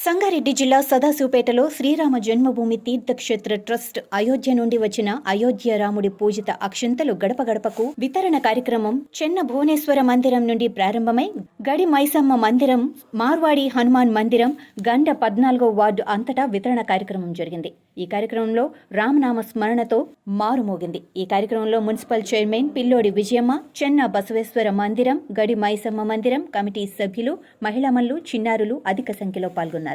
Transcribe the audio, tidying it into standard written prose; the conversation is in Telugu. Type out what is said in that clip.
సంగారెడ్డి జిల్లా సదాశివపేటలో శ్రీరామ జన్మభూమి తీర్థక్షేత్ర ట్రస్ట్ అయోధ్య నుండి వచ్చిన అయోధ్య రాముడి పూజిత అక్షంతలు గడప గడపకు వితరణ కార్యక్రమం చెన్న భువనేశ్వర మందిరం నుండి ప్రారంభమై గడి మైసమ్మ మందిరం, మార్వాడి హనుమాన్ మందిరం, గండ 14వ వార్డు అంతటా వితరణ కార్యక్రమం జరిగింది. ఈ కార్యక్రమంలో రామనామ స్మరణతో మారుమోగింది. ఈ కార్యక్రమంలో మున్సిపల్ చైర్మన్ పిల్లోడి విజయమ్మ, చెన్న బసవేశ్వర మందిరం, గడి మైసమ్మ మందిరం కమిటీ సభ్యులు, మహిళామణులు, చిన్నారులు అధిక సంఖ్యలో పాల్గొన్నారు.